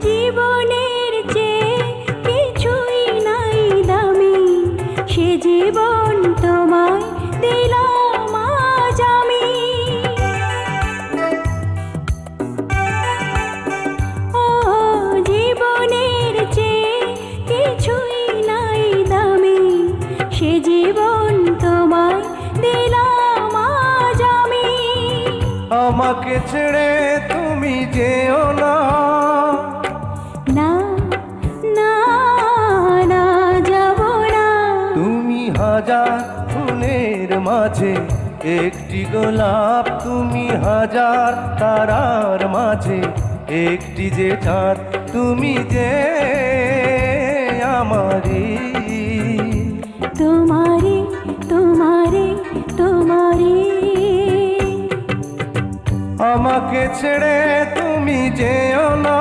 জীবনের চেয়ে কিছুই নাই দামি, সে জীবন তোমায় দিলাম আজ আমি। ও জীবনের চেয়ে কিছুই নাই দামি, সে জীবন তোমায় দিলাম আজ আমি। আমাকে ছেড়ে তুমি যেও না, না না না যাব না। তুমি হাজার ফুলের মাঝে একটি গোলাপ, তুমি হাজার তারার মাঝে একটি যে চাঁদ, তুমি যে আমারি। তোমারে তোমারে তোমারে, আমাকে ছেড়ে তুমি যেও না।